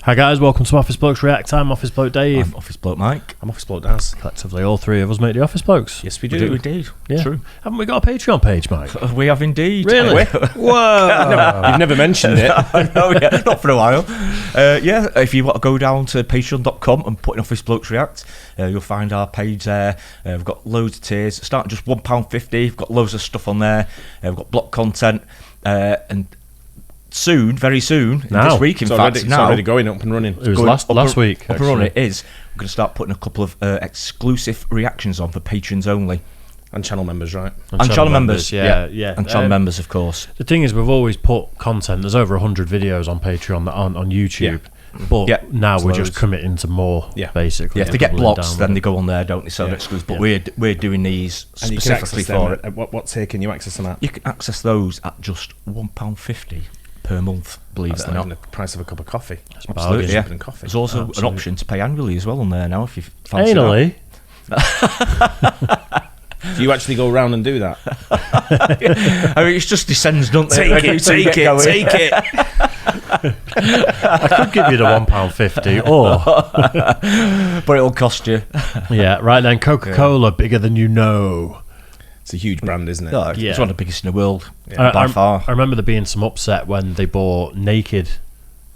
Hi guys, welcome to Office Blokes React. I'm Office Bloke Dave. I'm Office Bloke Mike. I'm Office Bloke Daz. Collectively, all three of us make the Office Blokes. Yes, we do. We do. Yeah. True. Haven't we got a Patreon page, Mike? We have indeed. Really? Whoa! You've never mentioned it. No, yeah, not for a while. Yeah, if you want to go down to patreon.com and put in Office Blokes React, you'll find our page there. We've got loads of tiers, starting just £1.50. We've got loads of stuff on there. We've got block content, and soon, very soon, this week in fact, it's already going up and running. It was last week. Up and running. It is. We're going to start putting a couple of exclusive reactions on for patrons only. And channel members, right? And channel members, yeah. And channel members, of course. The thing is, we've always put content. There's over 100 videos on Patreon that aren't on YouTube. Yeah. But now we're just committing to more, basically. Yeah, if they get blocks, then they go on there, don't they? So they're exclusive. But we're doing these specifically for it. What tier can you access them at? You can access those at just £1.50 per month, believe it or not. The price of a cup of coffee. Absolutely, yeah. And coffee. There's also an option to pay annually as well on there now if you fancy annually. Do you actually go around and do that? I mean, it just descends, don't they? Take it. I could give you the £1.50 or... But it'll cost you. Yeah, right then, Coca-Cola, bigger than you know. It's a huge brand, isn't it? No, it's one of the biggest in the world, by far. I remember there being some upset when they bought Naked.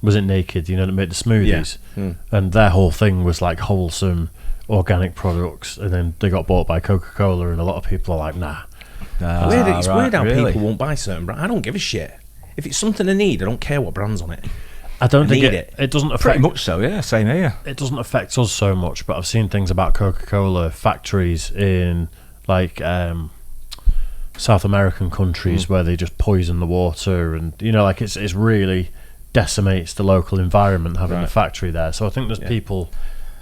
Was it Naked? You know, that made the smoothies. Yeah. And their whole thing was like wholesome, organic products. And then they got bought by Coca-Cola, and a lot of people are like, nah. It's weird how people won't buy certain brands. I don't give a shit. If it's something I need, I don't care what brand's on it. I don't think it doesn't affect... Pretty much so, yeah. Same here. It doesn't affect us so much, but I've seen things about Coca-Cola factories in, like... South American countries where they just poison the water, and you know, like it's really decimates the local environment having the factory there. So I think there's people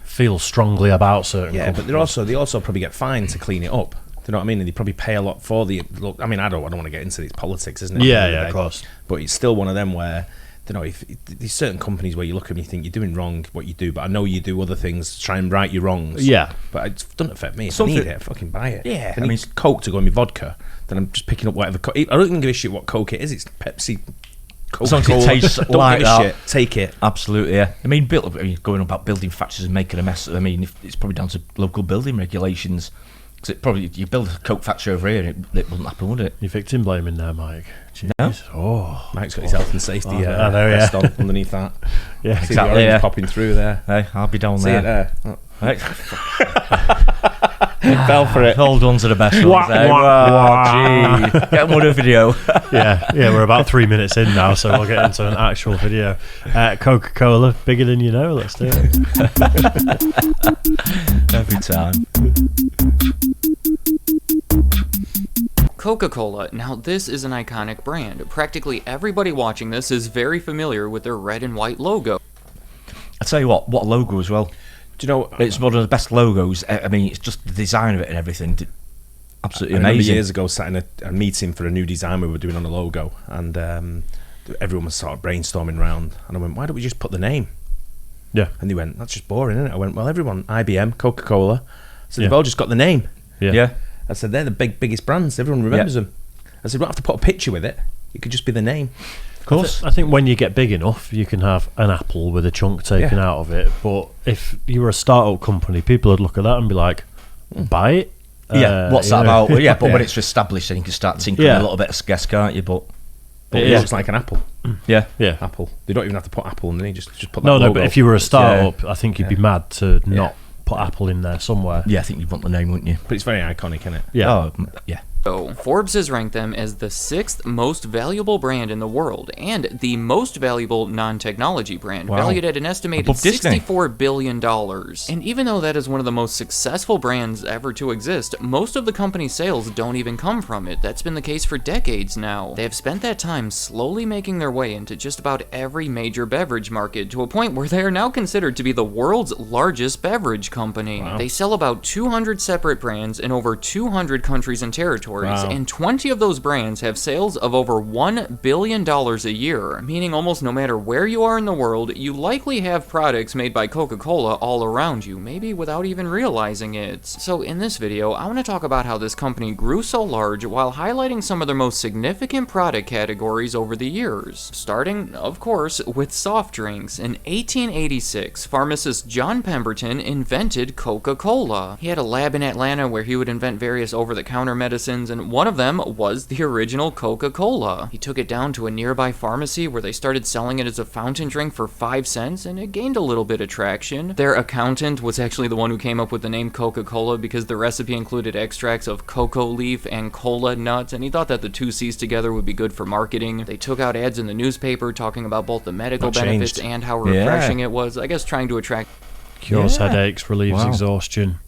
feel strongly about certain companies. But they also probably get fined to clean it up. Do you know what I mean? And they probably pay a lot for the look. I mean, I don't want to get into these politics, isn't it? Yeah, of course. But it's still one of them where, you know, if there's certain companies where you look at them and you think you're doing wrong what you do, but I know you do other things to try and right your wrongs. Yeah, but it doesn't affect me. If I need it, I fucking buy it. Yeah, if I need Coke to go in my vodka, then I'm just picking up whatever. I don't even give a shit what Coke it is. It's Pepsi. Coca-Cola. It tastes don't like give a that. shit. Take it. Absolutely, yeah. I mean, going about building factories and making a mess. I mean, it's probably down to local building regulations. Because it probably, you build a Coke factory over here, and it wouldn't happen, would it? You're victim blaming there, Mike. Jeez. No. Oh, Mike's got his health and safety I know, vest on underneath that. Yeah, see exactly. The orange popping through there. Hey, I'll be down See there. it there. Oh. Right. Fell for it. Hold on to the best ones. Gee. Get more of a video. yeah, we're about 3 minutes in now, so we'll get into an actual video. Coca-Cola, bigger than you know. Let's do it. Every time. Coca-Cola. Now this is an iconic brand. Practically everybody watching this is very familiar with their red and white logo. I tell you what a logo as well. Do you know, it's one of the best logos. I mean, it's just the design of it and everything. Absolutely amazing. I remember years ago sat in a meeting for a new design we were doing on the logo, and everyone was sort of brainstorming around, and I went, why don't we just put the name? Yeah. And they went, that's just boring, isn't it? I went, well, everyone, IBM, Coca-Cola, so they've all just got the name. Yeah. I said, they're the biggest brands, everyone remembers them. I said, you don't have to put a picture with it, it could just be the name. Of course. I think when you get big enough, you can have an apple with a chunk taken out of it. But if you were a startup company, people would look at that and be like, buy it? Yeah, what's that about? Well, yeah, but when it's established, then you can start tinkering a little bit of guess, can't you? But it looks like an apple. Yeah. Apple. They don't even have to put apple in there, just put that No, logo. but if you were a startup, I think you'd be mad to not put Apple in there somewhere. Yeah, I think you'd want the name, wouldn't you? But it's very iconic, isn't it? Yeah. Oh, yeah. So, Forbes has ranked them as the 6th most valuable brand in the world and the most valuable non-technology brand, valued at an estimated $64 billion. And even though that is one of the most successful brands ever to exist, most of the company's sales don't even come from it. That's been the case for decades now. They have spent that time slowly making their way into just about every major beverage market, to a point where they are now considered to be the world's largest beverage company. They sell about 200 separate brands in over 200 countries and territories, categories, and 20 of those brands have sales of over $1 billion a year, meaning almost no matter where you are in the world, you likely have products made by Coca-Cola all around you, maybe without even realizing it. So in this video, I want to talk about how this company grew so large while highlighting some of their most significant product categories over the years. Starting, of course, with soft drinks. In 1886, pharmacist John Pemberton invented Coca-Cola. He had a lab in Atlanta where he would invent various over-the-counter medicines, and one of them was the original Coca-Cola. He took it down to a nearby pharmacy where they started selling it as a fountain drink for 5 cents, and it gained a little bit of traction. Their accountant was actually the one who came up with the name Coca-Cola because the recipe included extracts of cocoa leaf and cola nuts, and he thought that the two C's together would be good for marketing. They took out ads in the newspaper talking about both the medical benefits and how refreshing it was, I guess trying to attract... Cures headaches, relieves exhaustion.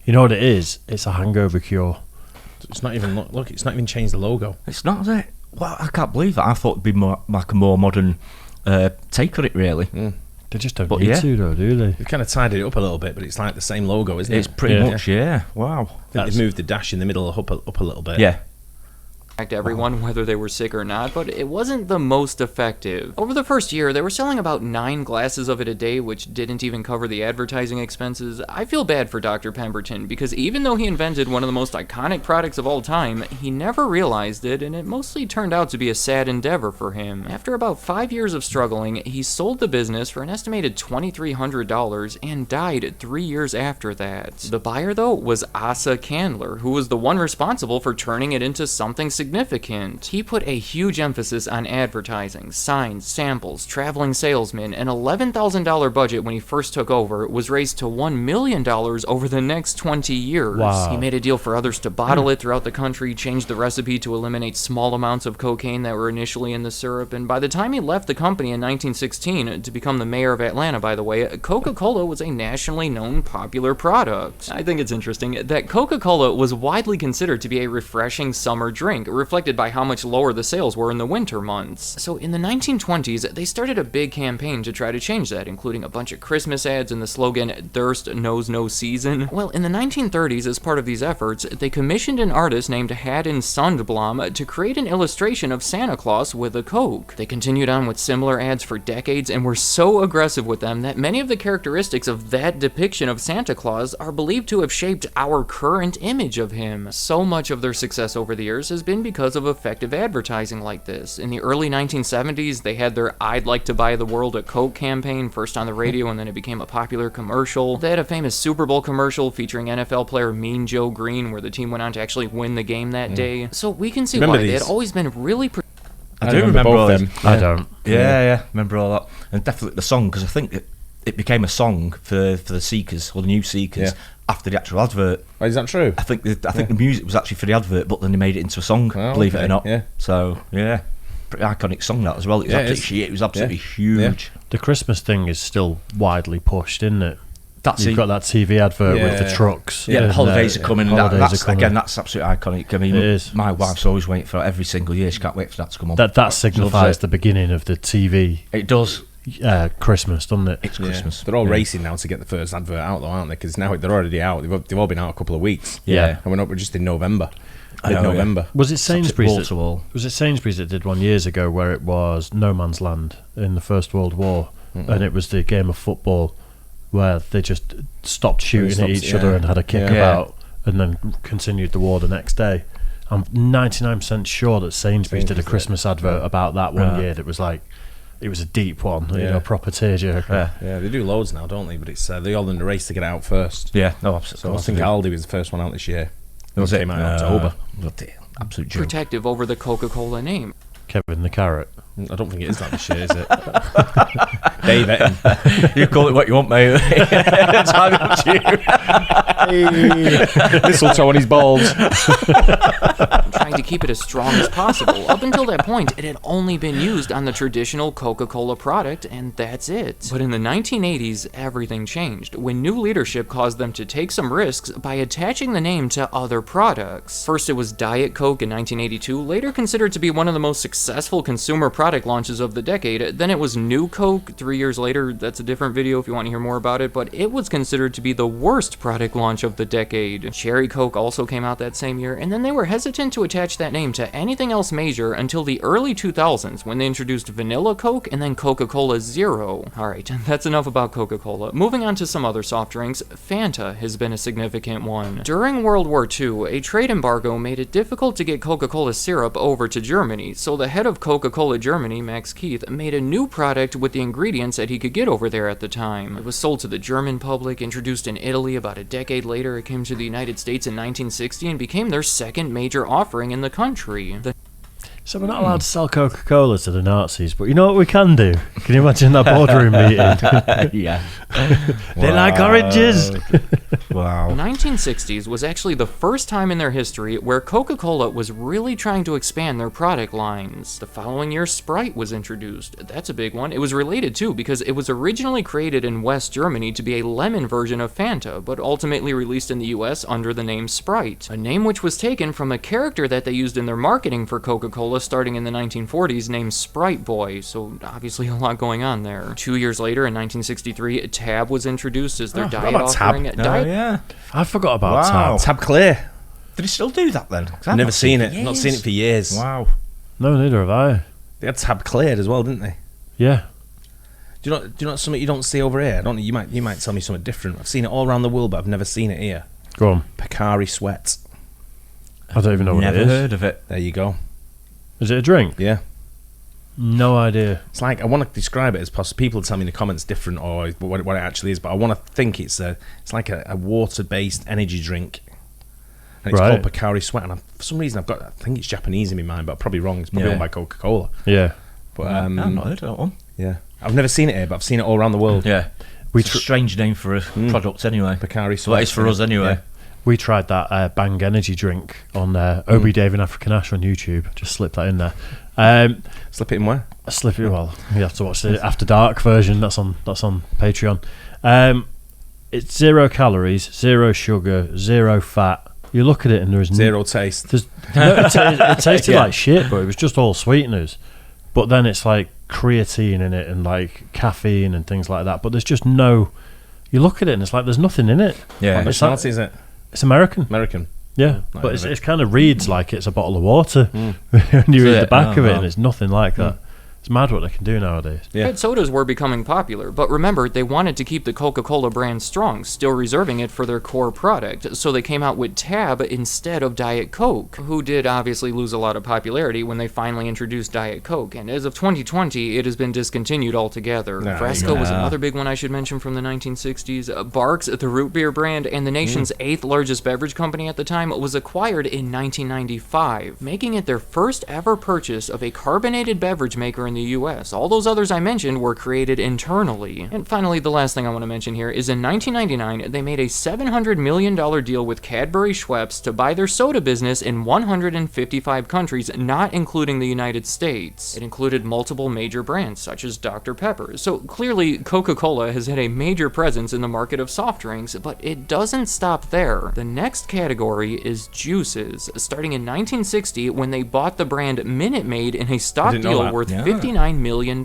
You know what it is? It's a hangover cure. It's not even, look, it's not even changed the logo. It's not, is it? Well, I can't believe that. I thought it'd be more, like a more modern take on it, really. They just don't need to, though, do they? They've kind of tidied it up a little bit, but it's like the same logo, isn't it? It's pretty much, Wow. They've moved the dash in the middle up a little bit. Yeah. Everyone, whether they were sick or not, but it wasn't the most effective. Over the first year, they were selling about 9 glasses of it a day, which didn't even cover the advertising expenses. I feel bad for Dr. Pemberton, because even though he invented one of the most iconic products of all time, he never realized it, and it mostly turned out to be a sad endeavor for him. After about 5 years of struggling, he sold the business for an estimated $2,300 and died 3 years after that. The buyer, though, was Asa Candler, who was the one responsible for turning it into something significant. He put a huge emphasis on advertising, signs, samples, traveling salesmen. An $11,000 budget when he first took over was raised to $1 million over the next 20 years. Wow. He made a deal for others to bottle it throughout the country, changed the recipe to eliminate small amounts of cocaine that were initially in the syrup, and by the time he left the company in 1916 to become the mayor of Atlanta, by the way, Coca-Cola was a nationally known popular product. I think it's interesting that Coca-Cola was widely considered to be a refreshing summer drink, reflected by how much lower the sales were in the winter months. So in the 1920s, they started a big campaign to try to change that, including a bunch of Christmas ads and the slogan, "Thirst knows no season." Well, in the 1930s, as part of these efforts, they commissioned an artist named Haddon Sundblom to create an illustration of Santa Claus with a Coke. They continued on with similar ads for decades and were so aggressive with them that many of the characteristics of that depiction of Santa Claus are believed to have shaped our current image of him. So much of their success over the years has been because of effective advertising like this. In the early 1970s, they had their "I'd like to buy the world a Coke" campaign, first on the radio and then it became a popular commercial. They had a famous Super Bowl commercial featuring NFL player Mean Joe Green, where the team went on to actually win the game that day. So we can see why they had always been really... I do remember all them. I don't. Yeah, remember all that. And definitely the song, because I think it became a song for the Seekers, or the new Seekers, after the actual advert. Oh, is that true? I think the music was actually for the advert, but then they made it into a song, believe it or not. Yeah. So, pretty iconic song that as well. It was absolutely huge. Yeah. The Christmas thing is still widely pushed, isn't it? You've got that TV advert with the trucks. Yeah, and, the holidays are coming. Again, that's absolutely iconic. I mean, it is. My wife's always waiting for it every single year. She can't wait for that to come on. That signifies the beginning of the TV. It does. Christmas, doesn't it? It's Christmas. They're all racing now to get the first advert out, though, aren't they? Because now they're already out. They've all been out a couple of weeks. Yeah. And we're just in November. Mid-November. Was it Sainsbury's? Was it Sainsbury's that did one years ago where it was no man's land in the First World War, and it was the game of football where they just stopped shooting at each other and had a kick about, and then continued the war the next day. I'm 99% sure that Sainsbury's did a Christmas advert about that one year. That was like, it was a deep one, proper tearjerker. Yeah, they do loads now, don't they? But it's they're all in the race to get out first. Yeah, no, absolutely. So I think Aldi was the first one out this year. It came out in October. Absolute joke. Protective over the Coca-Cola name. Kevin the Carrot. I don't think it is that this year, is it? Dave Etton. You call it what you want, mate. It's hard up to you. Mistletoe on his balls. Trying to keep it as strong as possible. Up until that point, it had only been used on the traditional Coca-Cola product, and that's it. But in the 1980s, everything changed, when new leadership caused them to take some risks by attaching the name to other products. First, it was Diet Coke in 1982, later considered to be one of the most successful consumer product launches of the decade. Then it was New Coke 3 years later. That's a different video if you want to hear more about it, but it was considered to be the worst product launch of the decade. Cherry Coke also came out that same year, and then they were hesitant to attach that name to anything else major until the early 2000s when they introduced Vanilla Coke and then Coca-Cola Zero. Alright, that's enough about Coca-Cola. Moving on to some other soft drinks, Fanta has been a significant one. During World War II, a trade embargo made it difficult to get Coca-Cola syrup over to Germany, so the head of Coca-Cola Germany, Max Keith, made a new product with the ingredients that he could get over there at the time. It was sold to the German public, introduced in Italy about a decade later. It came to the United States in 1960 and became their second major offering in the country. So we're not allowed to sell Coca-Cola to the Nazis, but you know what we can do? Can you imagine that boardroom meeting? Yeah. They like oranges. Wow. 1960s was actually the first time in their history where Coca-Cola was really trying to expand their product lines. The following year, Sprite was introduced. That's a big one. It was related too because it was originally created in West Germany to be a lemon version of Fanta, but ultimately released in the US under the name Sprite, a name which was taken from a character that they used in their marketing for Coca-Cola starting in the 1940s named Sprite Boy, so obviously a lot going on there. 2 years later, in 1963, Tab was introduced as their diet offering. Yeah. I forgot about Wow. Tab. Tab Clear. Did he still do that then? 'Cause I've Never not seen it it. for Not seen it for years. Wow. No, neither have I. They had Tab Cleared as well, didn't they? Yeah. Do you know something you don't see over here? I don't know. You might tell me something different. I've seen it all around the world, but I've never seen it here. Go on. Picari Sweat. I don't even know what Never it is. heard of it. There you go. Is it a drink? Yeah. No idea. It's like I want to describe it as possible. People tell me in the comments different or what it actually is, but I want to think it's like a water-based energy drink, and it's Right. called Picari Sweat. And for some reason, I think it's Japanese in my mind, but I'm probably wrong. It's probably Yeah. owned by Coca-Cola. Yeah. But I've not heard of that one. yeah, I've never seen it here, but I've seen it all around the world. Yeah. We It's a strange name for a product anyway. Picari So Sweat. that is for us anyway. Yeah. We tried that Bang energy drink on Obi Dave in African Ash on YouTube. Just slip that in there. Slip it in where? Slip it. Well, you have to watch the After Dark version. That's on Patreon. It's 0 calories, 0 sugar, 0 fat. You look at it and there's Zero taste. it tasted Yeah. like shit, but it was just all sweeteners. But then it's like creatine in it and like caffeine and things like that. But there's just no. You look at it and it's like there's nothing in it. Yeah. What It's like- nationality is it? It's American. American. Yeah, Not but heard of it kind of reads like it's a bottle of water when you Is read the it? back of it, Oh, and it's nothing like that. It's mad what they can do nowadays. Yeah. Red sodas were becoming popular, but remember, they wanted to keep the Coca-Cola brand strong, still reserving it for their core product, so they came out with Tab instead of Diet Coke, who did obviously lose a lot of popularity when they finally introduced Diet Coke, and as of 2020, it has been discontinued altogether. Nah, Fresco was yeah. another big one I should mention from the 1960s. Barks, the root beer brand, and the nation's 8th largest beverage company at the time, was acquired in 1995, making it their first ever purchase of a carbonated beverage maker in the US. All those others I mentioned were created internally. And finally, the last thing I want to mention here is in 1999, they made a $700 million deal with Cadbury Schweppes to buy their soda business in 155 countries, not including the United States. It included multiple major brands, such as Dr. Pepper. So clearly, Coca-Cola has had a major presence in the market of soft drinks, but it doesn't stop there. The next category is juices, starting in 1960 when they bought the brand Minute Maid in a stock didn't know deal that. worth Yeah. $59 million.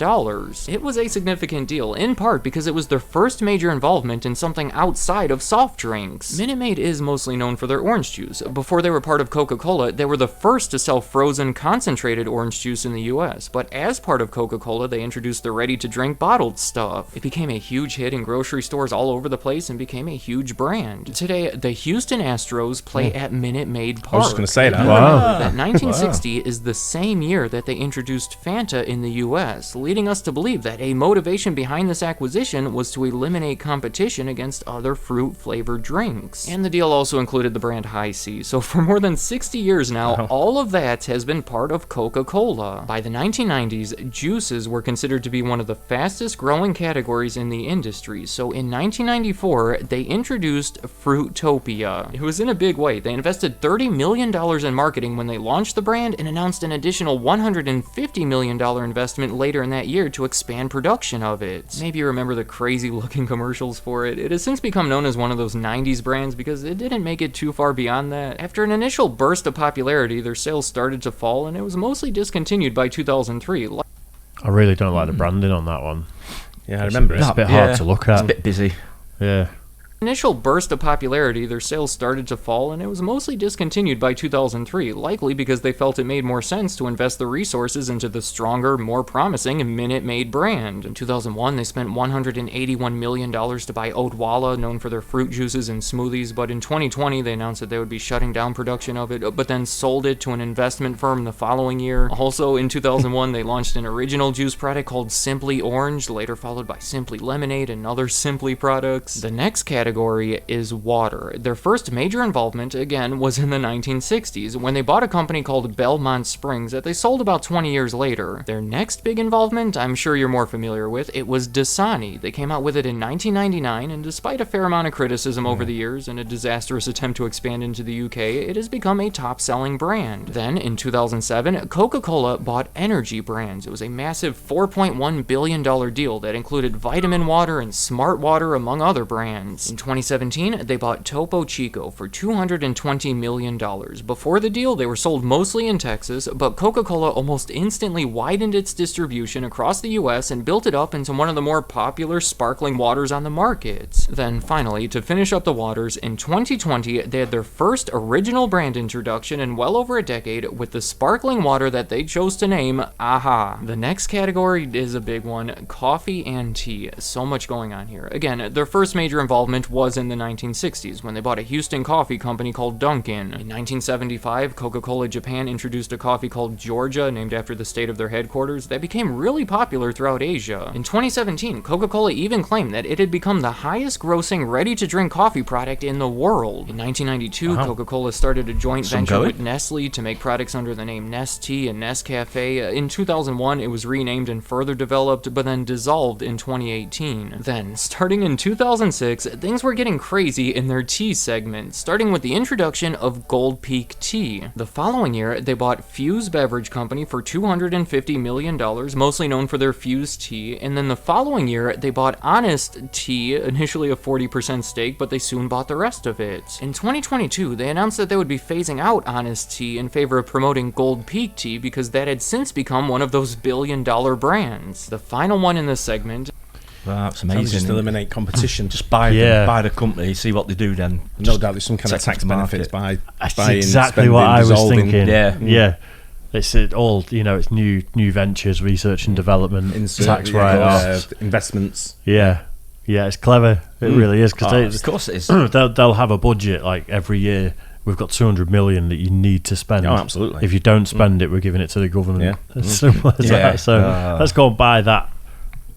It was a significant deal, in part because it was their first major involvement in something outside of soft drinks. Minute Maid is mostly known for their orange juice. Before they were part of Coca-Cola, they were the first to sell frozen concentrated orange juice in the US, but as part of Coca-Cola, they introduced the ready-to-drink bottled stuff. It became a huge hit in grocery stores all over the place and became a huge brand. Today, the Houston Astros play at Minute Maid Park. I was just going to say that. Wow. That 1960 is the same year that they introduced Fanta in the US, leading us to believe that a motivation behind this acquisition was to eliminate competition against other fruit-flavored drinks. And the deal also included the brand High C, so for more than 60 years now, all of that has been part of Coca-Cola. By the 1990s, juices were considered to be one of the fastest growing categories in the industry, so in 1994, they introduced Fruitopia. It was in a big way. They invested $30 million in marketing when they launched the brand and announced an additional $150 million investment later in that year to expand production of it. Maybe you remember the crazy looking commercials for it. It has since become known as one of those 90s brands because it didn't make it too far beyond that. After an initial burst of popularity, their sales started to fall and it was mostly discontinued by 2003. I really don't like the branding on that one. Yeah, I remember It's it. a bit hard to look It's at. a bit busy. Yeah. Initial burst of popularity, their sales started to fall, and it was mostly discontinued by 2003, likely because they felt it made more sense to invest the resources into the stronger, more promising Minute Maid brand. In 2001, they spent $181 million to buy Odwalla, known for their fruit juices and smoothies, but in 2020, they announced that they would be shutting down production of it, but then sold it to an investment firm the following year. Also, in 2001, they launched an original juice product called Simply Orange, later followed by Simply Lemonade and other Simply products. The next category is water. Their first major involvement, again, was in the 1960s, when they bought a company called Belmont Springs that they sold about 20 years later. Their next big involvement, I'm sure you're more familiar with, it was Dasani. They came out with it in 1999, and despite a fair amount of criticism over the years and a disastrous attempt to expand into the UK, it has become a top-selling brand. Then, in 2007, Coca-Cola bought Energy Brands. It was a massive $4.1 billion deal that included Vitamin Water and Smart Water, among other brands. In 2017, they bought Topo Chico for $220 million. Before the deal, they were sold mostly in Texas, but Coca-Cola almost instantly widened its distribution across the US and built it up into one of the more popular sparkling waters on the market. Then finally, to finish up the waters, in 2020, they had their first original brand introduction in well over a decade with the sparkling water that they chose to name AHA. The next category is a big one, coffee and tea. So much going on here. Again, their first major involvement was in the 1960s when they bought a Houston coffee company called Dunkin'. In 1975, Coca-Cola Japan introduced a coffee called Georgia, named after the state of their headquarters, that became really popular throughout Asia. In 2017, Coca-Cola even claimed that it had become the highest grossing ready-to-drink coffee product in the world. In 1992, Coca-Cola started a joint venture with Nestle to make products under the name Nestea and Nescafe. In 2001, it was renamed and further developed, but then dissolved in 2018. Then, starting in 2006, things were getting crazy in their tea segment, starting with the introduction of Gold Peak Tea. The following year, they bought Fuse Beverage Company for $250 million, mostly known for their Fuse tea, and then the following year, they bought Honest Tea, initially a 40% stake, but they soon bought the rest of it. In 2022, they announced that they would be phasing out Honest Tea in favor of promoting Gold Peak Tea because that had since become one of those billion-dollar brands. The final one in this segment. That's amazing. Just eliminate competition. Just buy the company, see what they do then. No doubt there's some kind of tax benefits by buying, exactly spending, what I was dissolving. thinking. Yeah. It's all, it's new ventures, research and development, tax write-offs, investments. Yeah, it's clever. It really is, because of course it is. they'll have a budget like every year. We've got 200 million that you need to spend. Oh, absolutely. If you don't spend it, we're giving it to the government. Yeah. As simple as that. So let's go and buy that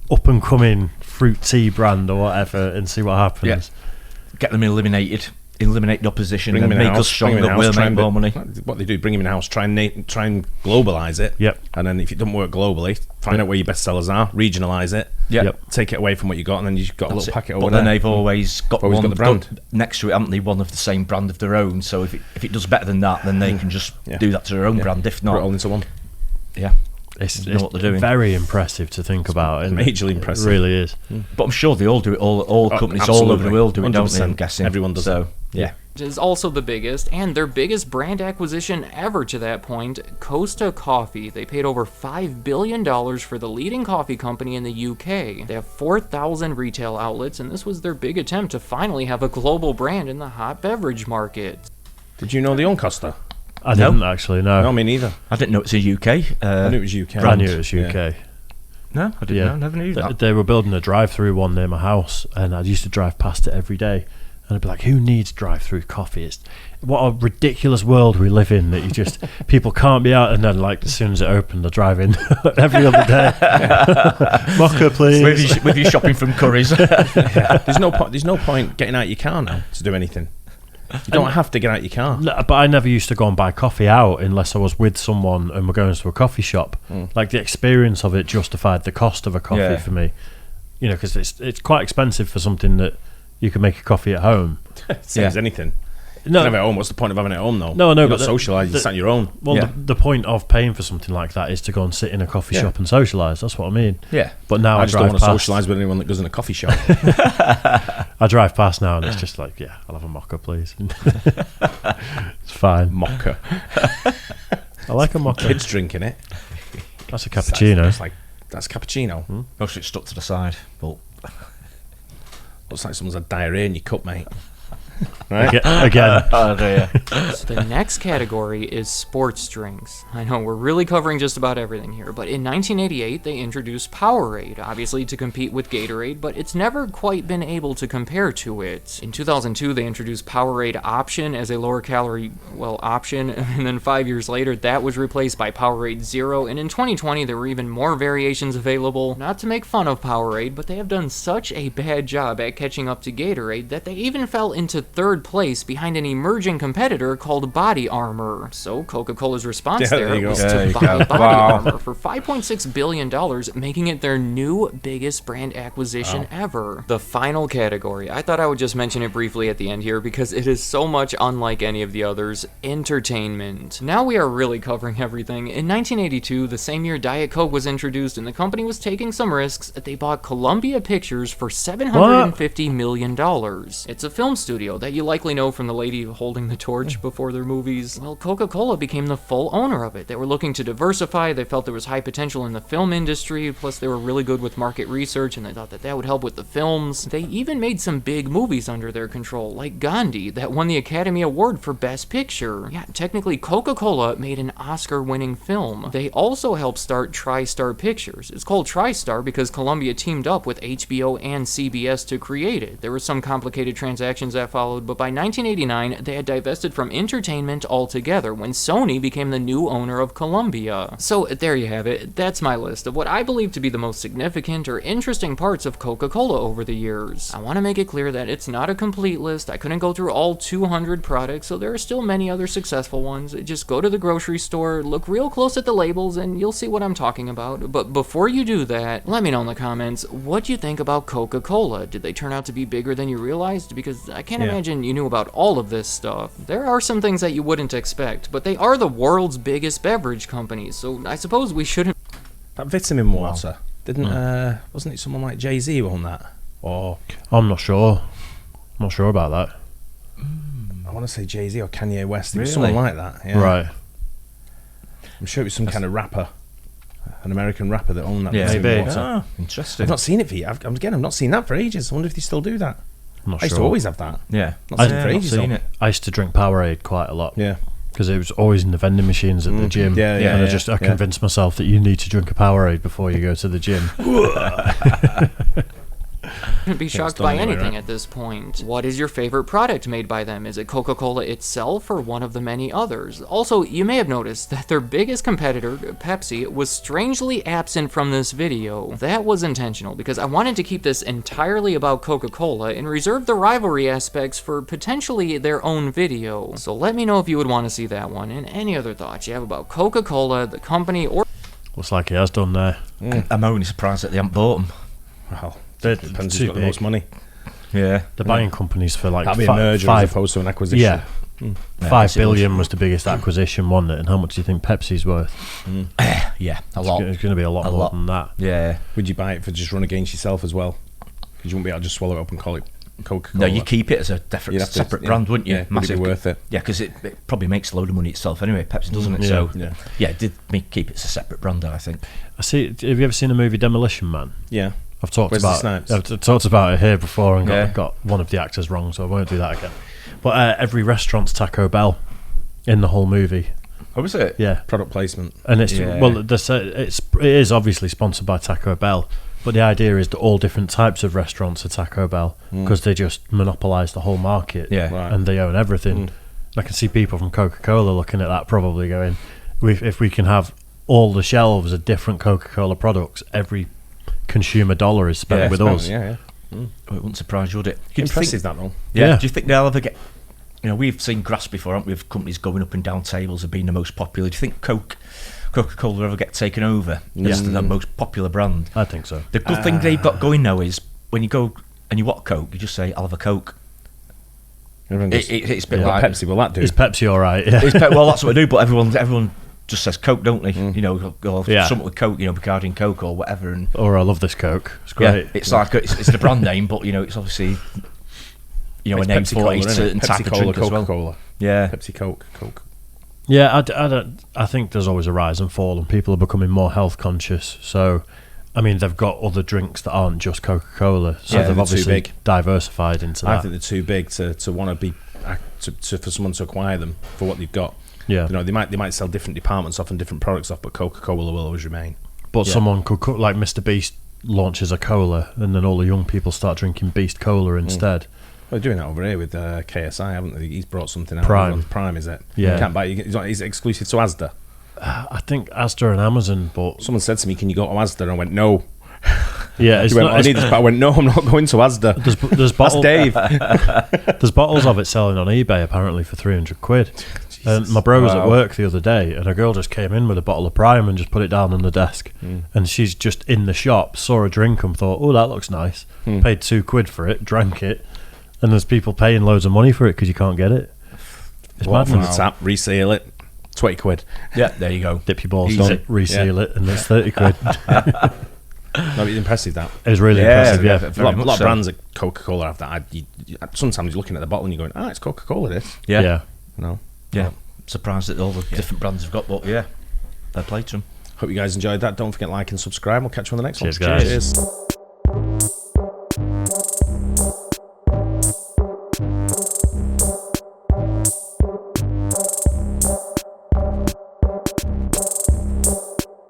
up and coming fruit tea brand or whatever and see what happens. Yeah. Get them eliminated. Eliminate the opposition and make us stronger. We'll make more money. What they do, bring them in house, try and globalise it. Yep. And then if it doesn't work globally, find out where your best sellers are, regionalise it. Yep. Take it away from what you got, and then you've got a little packet over there. But then they've always got the brand next to it, haven't they? One of the same brand of their own. So if it does better than that, then they can just do that to their own brand. If not, put it all into one. Yeah. It's what they're doing. Very impressive to think about. Majorly impressive. It really is. But I'm sure they all do it. All companies all over the world do it, don't they? I'm guessing. Everyone does so. Yeah. Is also the biggest and their biggest brand acquisition ever to that point, Costa Coffee. They paid over $5 billion for the leading coffee company in the UK. They have 4,000 retail outlets, and this was their big attempt to finally have a global brand in the hot beverage market. Did you know they own Costa? I didn't actually know. No, me neither. I didn't know it's a UK. I knew it was UK. I knew it was UK. Yeah. No, I didn't know. Never knew that. They were building a drive-through one near my house, and I used to drive past it every day. And I'd be like, who needs drive-through coffee? What a ridiculous world we live in, that you just, people can't be out, and then like as soon as it opened, they're driving every other day. Mocha, please. With you shopping from Curry's. There's no point getting out your car now to do anything. You don't have to get out your car. No, but I never used to go and buy coffee out unless I was with someone and we're going to a coffee shop. Like the experience of it justified the cost of a coffee for me. Because it's quite expensive for something that you can make a coffee at home. Same as anything. You can have it at home. What's the point of having it at home, though? No, you're but not socialise. You sat on your own. Well, the point of paying for something like that is to go and sit in a coffee shop and socialise. That's what I mean. Yeah. But now I just don't want to socialise with anyone that goes in a coffee shop. I drive past now and it's just like, I'll have a mocha, please. It's fine. Mocha. I like a mocha. Kids drinking it. That's a cappuccino. That's cappuccino. Mostly it's stuck to the side, but Looks like someone's had diarrhea in your cup, mate. Again. Oh dear. So the next category is sports drinks. I know we're really covering just about everything here, but in 1988 they introduced Powerade, obviously to compete with Gatorade, but it's never quite been able to compare to it. In 2002 they introduced Powerade Option as a lower calorie, option, and then 5 years later that was replaced by Powerade Zero, and in 2020 there were even more variations available. Not to make fun of Powerade, but they have done such a bad job at catching up to Gatorade that they even fell into third place behind an emerging competitor called Body Armor. So Coca-Cola's response There you was go. to buy Wow. Body Armor for $5.6 billion, making it their new biggest brand acquisition ever. The final category, I thought I would just mention it briefly at the end here because it is so much unlike any of the others, entertainment. Now we are really covering everything. In 1982, the same year Diet Coke was introduced and the company was taking some risks, they bought Columbia Pictures for $750 million. It's a film studio that you likely know from the lady holding the torch before their movies. Well, Coca-Cola became the full owner of it. They were looking to diversify, they felt there was high potential in the film industry, plus they were really good with market research and they thought that that would help with the films. They even made some big movies under their control, like Gandhi, that won the Academy Award for Best Picture. Yeah, technically Coca-Cola made an Oscar-winning film. They also helped start TriStar Pictures. It's called TriStar because Columbia teamed up with HBO and CBS to create it. There were some complicated transactions that followed, but by 1989, they had divested from entertainment altogether when Sony became the new owner of Columbia. So there you have it. That's my list of what I believe to be the most significant or interesting parts of Coca-Cola over the years. I want to make it clear that it's not a complete list. I couldn't go through all 200 products, so there are still many other successful ones. Just go to the grocery store, look real close at the labels, and you'll see what I'm talking about. But before you do that, let me know in the comments, what do you think about Coca-Cola? Did they turn out to be bigger than you realized? Because I can't imagine you knew about all of this stuff. There are some things that you wouldn't expect, but they are the world's biggest beverage company, so I suppose we shouldn't. That vitamin water, wasn't it someone like Jay-Z who owned that? Or I'm not sure. I'm not sure about that. I want to say Jay-Z or Kanye West. It was Really? someone like that. Yeah. Right. I'm sure it was some kind of rapper, an American rapper that owned that Yeah, vitamin maybe. water. Ah, interesting. I've not seen it for you. I've not seen that for ages. I wonder if they still do that. I'm not I used sure. to always have that. Yeah. Not seen it for I've ages. seen though. it. I used to drink Powerade quite a lot. Yeah. Because it was always in the vending machines at the gym. Yeah, yeah, and yeah, I yeah. convinced myself that you need to drink a Powerade before you go to the gym. Be shocked done by anyway, anything right? at this point. What is your favorite product made by them? Is it Coca-Cola itself or one of the many others? Also, you may have noticed that their biggest competitor, Pepsi, was strangely absent from this video. That was intentional because I wanted to keep this entirely about Coca-Cola and reserve the rivalry aspects for potentially their own video. So let me know if you would want to see that one and any other thoughts you have about Coca-Cola, the company, or Looks like he has done there. I'm only surprised that they haven't bought them. Well, They're depends too who's got the big. most money. Yeah. They're buying companies for like That'd be a merger as opposed to an acquisition. Yeah. Yeah, 5 it's a billion was the biggest acquisition, wasn't it? And how much do you think Pepsi's worth? Yeah, a lot. It's going to be a lot A more lot. than that. Yeah. Would you buy it for just run against yourself as well? Because you wouldn't be able to just swallow it up and call it Coca-Cola. No, you keep it as a You'd different, have to- separate yeah. brand, wouldn't you? Yeah, would it be worth it? Yeah, because it probably makes a load of money itself anyway. Pepsi doesn't it? Yeah. So Yeah. it did keep it as a separate brand, I think. I see. Have you ever seen the movie Demolition Man? Yeah. I've talked Wesley about Snipes. I've talked about it here before and Yeah. got one of the actors wrong, so I won't do that again. But every restaurant's Taco Bell in the whole movie. Oh, was it? Yeah, Product placement. and it's Yeah. well, it is obviously sponsored by Taco Bell, but the idea is that all different types of restaurants are Taco Bell because they just monopolise the whole market. Yeah. Right. and they own everything. I can see people from Coca-Cola looking at that probably going, if we can have all the shelves of different Coca-Cola products, every consumer dollar is spent Yeah, with Oh, us. yeah, yeah. Oh, it wouldn't surprise you, would it? Do you Impressive, think, that though. Yeah. Do you think they'll ever get... You know, we've seen graphs before, haven't we, of companies going up and down tables of being the most popular. Do you think Coca-Cola will ever get taken over as the most popular brand? I think so. The good thing they've got going now is when you go and you want a Coke, you just say, I'll have a Coke. Everyone goes, It's a bit "What like... Pepsi, will that do? Is Pepsi all right? Yeah. Well, that's what I do, but everyone just says Coke, don't they? You know, or Yeah. something with Coke, you know, Bacardi and Coke or whatever. And Or I love this Coke. It's yeah, great. it's like it's the brand name, but you know, it's obviously a It's name Pepsi for Cola, a isn't it? certain type of Pepsi Cola, drink as well. Coca-Cola. Yeah, Pepsi Coke. Yeah, I think there's always a rise and fall, and people are becoming more health conscious. So I mean, they've got other drinks that aren't just Coca-Cola, so Yeah, they've they're obviously too big. diversified into that. I think they're too big to want to be for someone to acquire them for what they've got. Yeah. You know, they might sell different departments off and different products off, but Coca-Cola will always remain. But someone could like Mr. Beast launches a cola, and then all the young people start drinking Beast Cola instead. Well, they're doing that over here with KSI, haven't they? He's brought something out. Prime. Prime, is it? Yeah. You can't buy it. It's exclusive to Asda. I think Asda and Amazon, but Someone said to me, "Can you go to Asda?" And I went, "No." yeah, it's He went, not. "I need this," but I went, "No, I'm not going to Asda." There's That's bottles. Dave. There's bottles of it selling on eBay apparently for £300. And my bro was at work the other day, and a girl just came in with a bottle of Prime and just put it down on the desk. And she's just in the shop, saw a drink and thought, "Oh, that looks nice." Paid £2 for it, drank it, and there's people paying loads of money for it because you can't get it. It's Water from madness. the tap, resale it, £20. Yeah, there you go. Dip your balls Easy. on, reseal it, and it's £30. No, it's impressive that. It was really Yeah, impressive, yeah, yeah. A very lot, much lot of so. brands at Coca-Cola have that. Sometimes you're looking at the bottle and you're going, it's Coca-Cola, this. Yeah. Yeah. No. Yeah. Surprised at all the different brands have got, but yeah, fair play to them. Hope you guys enjoyed that. Don't forget to like and subscribe. We'll catch you on the next Cheers, one. guys. Cheers.